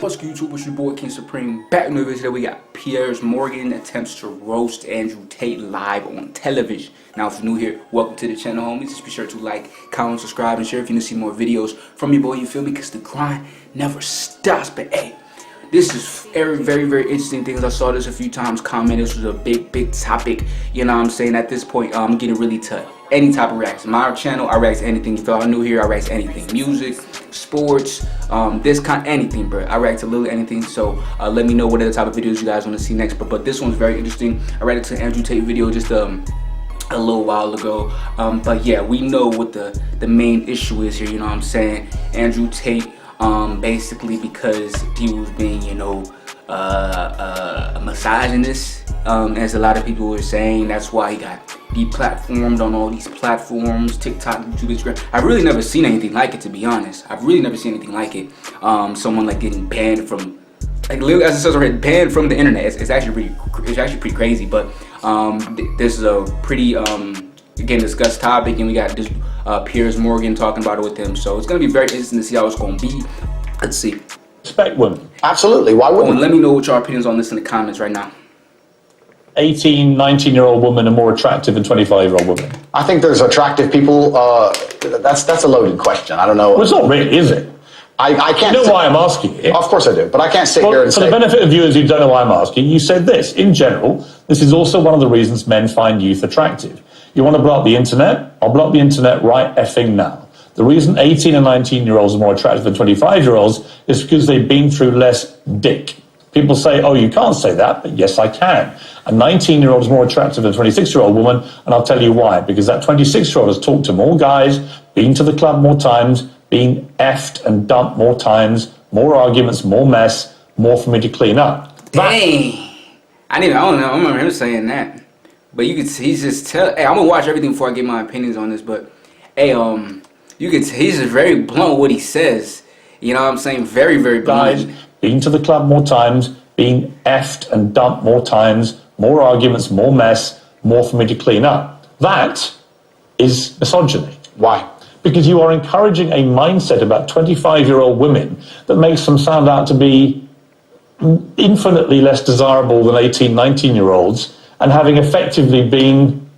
What's good, YouTube? It's your boy KingSupreme. Back in the video today, we got Piers Morgan attempts to roast Andrew Tate live on television. Now, if you're new here, welcome to the channel, homies. Just be sure to like, comment, subscribe, and share if you want to see more videos from your boy. You feel me? Because the grind never stops. But hey, this is very interesting things. I saw this a few times. Comment. This was a big topic. You know what I'm saying? At this point, I'm getting really to any type of reaction. My channel, I react to anything. If y'all new here, I react to anything. Music, sports, this kind, anything, bro. I react to literally anything. So let me know what other type of videos you guys want to see next. But this one's very interesting. I reacted to Andrew Tate video just a little while ago. But yeah, we know what the main issue is here. You know what I'm saying? Andrew Tate, basically because he was being, you know, a misogynist, as a lot of people were saying. That's why he got deplatformed on all these platforms, TikTok, YouTube, Instagram. I've really never seen anything like it, to be honest. I've really never seen anything like it. Someone like getting banned from, like literally, as it says already, banned from the internet. It's actually pretty crazy. But this is a pretty again discussed topic, and we got this Piers Morgan talking about it with him. So it's gonna be very interesting to see how it's gonna be. Let's see. Respect women. Absolutely. Why wouldn't? Let me know what your opinions on this in the comments right now. 18, 19-year-old women are more attractive than 25-year-old women. I think there's attractive people. That's a loaded question. I don't know. Well, it's not really, is it? I can't. You know why I'm asking it? Of course I do, but I can't sit here and for say. For the benefit of viewers who don't know why I'm asking, you said this. In general, this is also one of the reasons men find youth attractive. You want to blow up the internet? I'll blow up the internet right effing now. The reason 18 and 19-year-olds are more attractive than 25-year-olds is because they've been through less dick. People say, oh, you can't say that, but yes, I can. A 19-year-old is more attractive than a 26-year-old woman, and I'll tell you why. Because that 26-year-old has talked to more guys, been to the club more times, been effed and dumped more times, more arguments, more mess, more for me to clean up. Dang. I don't know. I remember him saying that. But you could see, he's just hey, I'm gonna watch everything before I get my opinions on this, but hey, you could see he's just very blunt with what he says. You know what I'm saying? Very blunt. Guys, been to the club more times, been effed and dumped more times, more arguments, more mess, more for me to clean up. That is misogyny. Why? Because you are encouraging a mindset about 25-year-old women that makes them sound out to be infinitely less desirable than 18, 19-year-olds, and having effectively been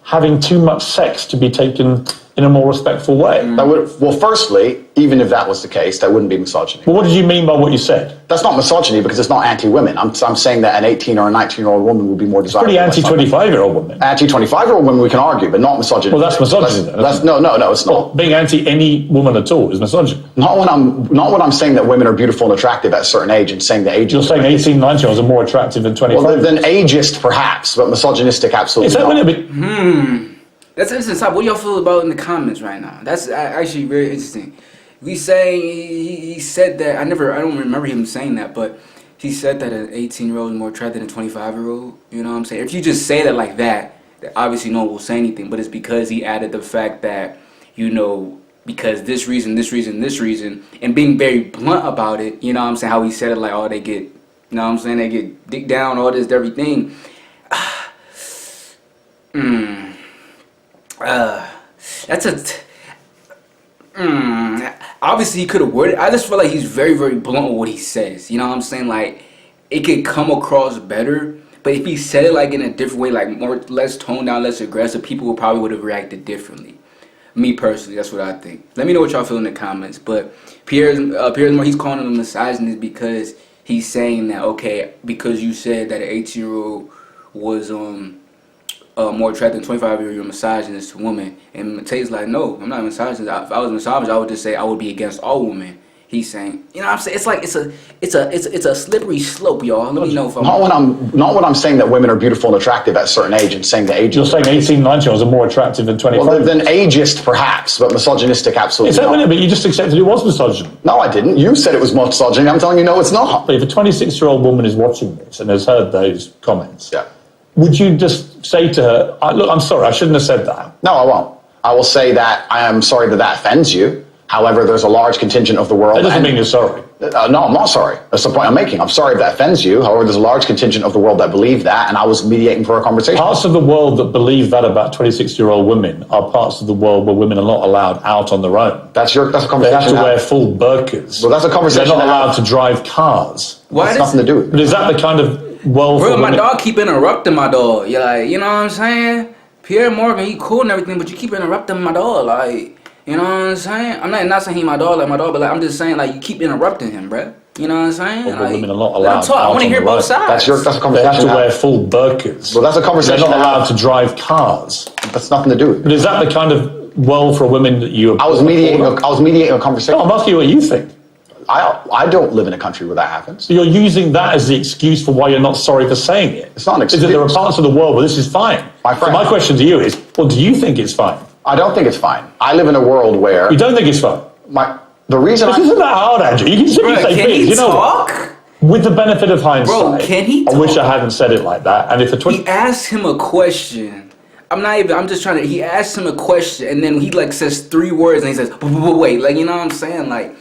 having too much sex to be taken in a more respectful way. That would, well, firstly, even if that was the case, that wouldn't be misogyny. Well, what did you mean by what you said? That's not misogyny because it's not anti-women. I'm saying that an 18 or a 19-year-old woman would be more desirable. Pretty anti-25-year-old woman. Anti-25-year-old women we can argue, but not misogyny. Well, that's misogyny then. No, it's not. Well, being anti any woman at all is misogyny. Not when I'm saying that women are beautiful and attractive at a certain age and saying that age. You're saying 18, 19-year-olds are more attractive than 25. Well, then ageist perhaps, but misogynistic absolutely is that not. That's interesting. What y'all feel about in the comments right now? That's actually very interesting. We say he said that I don't remember him saying that, but he said that an 18-year-old is more attractive than a 25-year-old. You know what I'm saying? If you just say that like that, obviously no one will say anything. But it's because he added the fact that, you know, because this reason, and being very blunt about it. You know what I'm saying? How he said it, like, oh, they get, you know what I'm saying? They get dick down, all this, everything. Obviously he could have worded. I just feel like he's very blunt with what he says. You know what I'm saying? Like, it could come across better, but if he said it like in a different way, like less toned down, less aggressive, people probably would have reacted differently. Me personally, that's what I think. Let me know what y'all feel in the comments. But Piers, he's calling him a misogynist because he's saying that, okay, because you said that an 18-year-old was more attractive than 25-year-old, you're a misogynist woman. And Tate's like, no, I'm not a misogynist. If I was a misogynist, I would just say I would be against all women. He's saying, you know what I'm saying? It's like it's a slippery slope, y'all. Let me know if I'm not when I'm saying that women are beautiful and attractive at a certain age and saying that age. You're saying 18, 19-year-olds are more attractive than 25. Well, then ageist perhaps, but misogynistic absolutely is that not. But you just accepted it was misogyny. No, I didn't. You said it was misogyny. I'm telling you, no, it's not. But if a 26-year-old woman is watching this and has heard those comments, yeah, would you just say to her, look, I'm sorry, I shouldn't have said that? No, I won't. I will say that I am sorry that offends you. However, there's a large contingent of the world. That doesn't mean you're sorry. No, I'm not sorry. That's the point I'm making. I'm sorry if that offends you. However, there's a large contingent of the world that believe that, and I was mediating for a conversation. Parts of the world that believe that about 26-year-old women are parts of the world where women are not allowed out on their own. That's a conversation. They have to wear full burqas. Well, that's a conversation. They're not allowed to drive cars. That's nothing to do with it. But is that the kind of world Bro, for my women? dog keep interrupting my dog. You're like, you know what I'm saying? Pierre Morgan, he cool and everything, but you keep interrupting my dog. Like, you know what I'm saying? I'm not saying he my dog like my dog, but like I'm just saying like you keep interrupting him, bruh. You know what I'm saying? Well, like, women are not let him allowed talk. I out want to on hear the both road. sides. That's a conversation. They have to wear full burqas. Well, that's a conversation. They're not allowed to drive cars. That's nothing to do with it. But is that the kind of world for women that you? I was mediating a conversation. No, I'm asking you what you think. I don't live in a country where that happens. So you're using that as the excuse for why you're not sorry for saying it. It's not an Is that there are parts of the world where this is fine? My So friend. my question to you is, well, do you think it's fine? I don't think it's fine. I live in a world where You don't think it's fine? the reason This isn't that hard, Andrew. You can simply Bruh, say, can Piers, he you know talk? what? With the benefit of hindsight, can he I wish talk? I hadn't said it like that. And if the He asked him a question. I'm just trying to, he asked him a question and then he like says 3 words and he says, wait, like, you know what I'm saying? Like,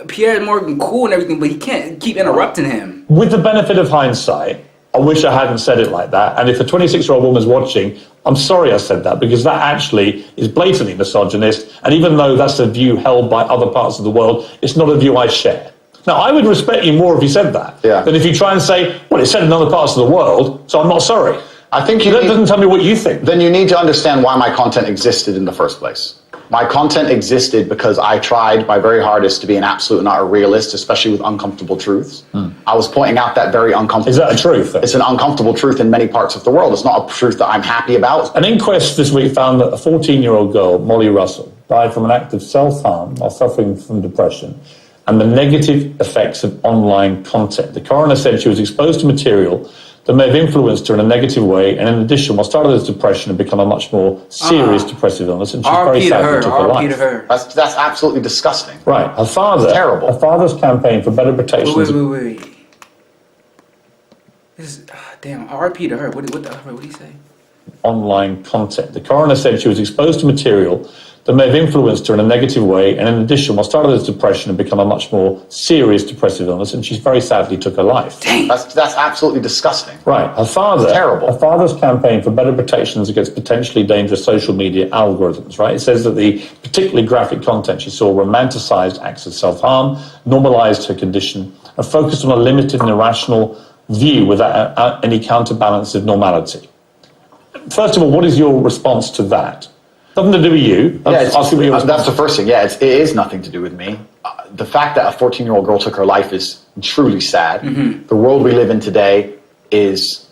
Pierre Morgan cool and everything, but he can't keep interrupting him. with the benefit of hindsight, I wish I hadn't said it like that. And if a 26-year-old woman's watching, I'm sorry I said that, because that actually is blatantly misogynist. And even though that's a view held by other parts of the world, it's not a view I share. Now, I would respect you more if you said that than if you try and say, well, it's said in other parts of the world, so I'm not sorry. I think that doesn't tell me what you think. Then you need to understand why my content existed in the first place. My content existed because I tried my very hardest to be an absolute and utter realist, especially with uncomfortable truths. I was pointing out that very uncomfortable. Is that a truth? It's an uncomfortable truth in many parts of the world. It's not a truth that I'm happy about. An inquest this week found that a 14-year-old girl, Molly Russell, died from an act of self-harm while suffering from depression and the negative effects of online content. The coroner said she was exposed to material that may have influenced her in a negative way, and in addition, what started as depression had become a much more serious depressive illness, and she's very sadly took her life. That's absolutely disgusting. Right, her father, terrible. Her father's campaign for better protection. Wait. This is, damn, RP to her. What did he say? Online content. The coroner said she was exposed to material that may have influenced her in a negative way, and in addition, what started as depression had become a much more serious depressive illness, and she's very sadly took her life. Dang. That's absolutely disgusting. Right, her father, terrible. Her father's campaign for better protections against potentially dangerous social media algorithms, right? It says that the particularly graphic content she saw romanticized acts of self-harm, normalized her condition, and focused on a limited and irrational view without any counterbalance of normality. First of all, what is your response to that? Nothing to do with you. That's the first thing. Yeah, it is nothing to do with me. The fact that a 14-year-old girl took her life is truly sad. The world we live in today is...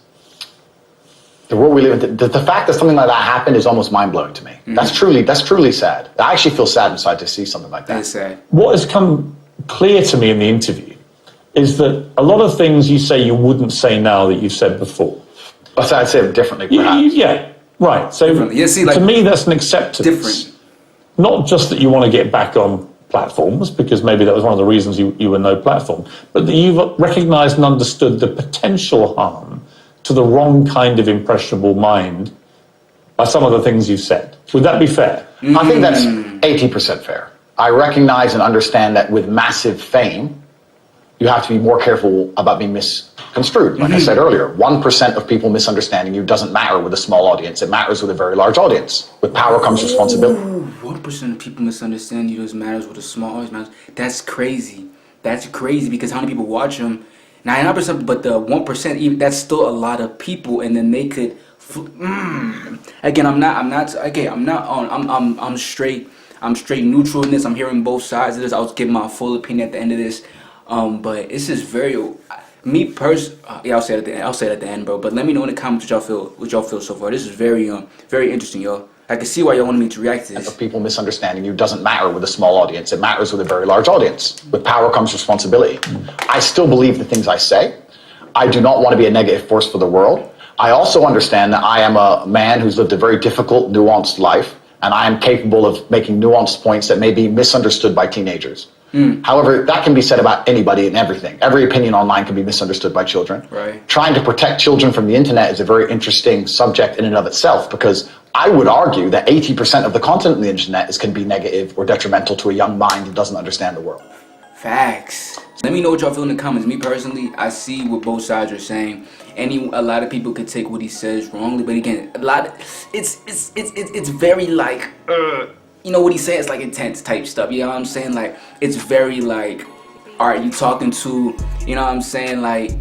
The fact that something like that happened is almost mind-blowing to me. That's truly sad. I actually feel sad inside to see something like that. That's sad. What has come clear to me in the interview is that a lot of things you say you wouldn't say now that you've said before. I'd say it differently, perhaps. Yeah, right. So to me, that's an acceptance. Different. Not just that you want to get back on platforms, because maybe that was one of the reasons you were no platform, but that you've recognised and understood the potential harm to the wrong kind of impressionable mind by some of the things you've said. Would that be fair? I think that's 80% fair. I recognize and understand that with massive fame, you have to be more careful about being misconstrued. Like I said earlier, 1% of people misunderstanding you doesn't matter with a small audience. It matters with a very large audience. With power comes responsibility. 1% of people misunderstand you. It matters with a small audience. That's crazy. That's crazy because how many people watch them? 99%, but the 1%, even that's still a lot of people, and then they could. Again, I'm straight. I'm straight neutral in this. I'm hearing both sides of this. I'll give my full opinion at the end of this. But it's just very I'll say it at the end, bro. But let me know in the comments what y'all feel so far. This is very interesting, y'all. I can see why y'all wanted me to react to this. Of people misunderstanding you doesn't matter with a small audience. It matters with a very large audience. With power comes responsibility. I still believe the things I say. I do not want to be a negative force for the world. I also understand that I am a man who's lived a very difficult, nuanced life, and I am capable of making nuanced points that may be misunderstood by teenagers. However, that can be said about anybody and everything. Every opinion online can be misunderstood by children. Right. Trying to protect children from the internet is a very interesting subject in and of itself, because I would argue that 80% of the content on the internet can be negative or detrimental to a young mind that doesn't understand the world. Facts. Let me know what y'all feel in the comments. Me personally, I see what both sides are saying. A lot of people could take what he says wrongly, but again, it's very like, you know what he's saying? It's like intense type stuff. You know what I'm saying? Like, it's very like, all right, you talking to, you know what I'm saying? Like,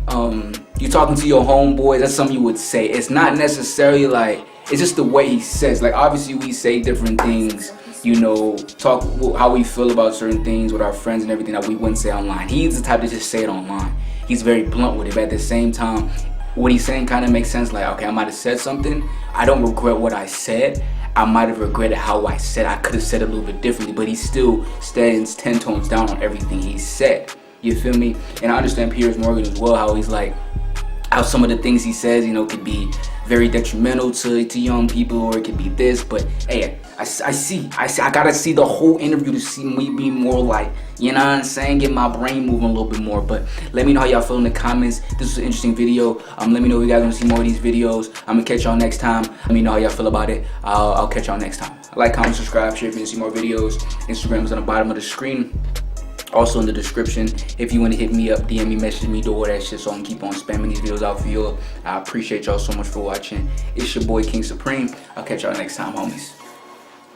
you talking to your homeboys. That's something you would say. It's not necessarily like, it's just the way he says. Like, obviously we say different things, you know, talk how we feel about certain things with our friends and everything that we wouldn't say online. He's the type to just say it online. He's very blunt with it, but at the same time, what he's saying kind of makes sense. Like, okay, I might have said something. I don't regret what I said. I might have regretted how I said. I could have said it a little bit differently, but he still stands 10 tones down on everything he said. You feel me? And I understand Piers Morgan as well, how he's like, how some of the things he says, you know, could be very detrimental to young people, or it could be this. But hey, I gotta see the whole interview to see me be more like, you know what I'm saying, get my brain moving a little bit more. But let me know how y'all feel in the comments. This was an interesting video. Let me know if you guys want to see more of these videos. I'm gonna catch y'all next time. Let me know how y'all feel about it. I'll catch y'all next time. Like, comment, subscribe, share if you want to see more videos. Instagram is on the bottom of the screen. Also in the description, if you want to hit me up, DM me, message me, do all that shit so I can keep on spamming these videos out for you. I appreciate y'all so much for watching. It's your boy King Supreme. I'll catch y'all next time, homies.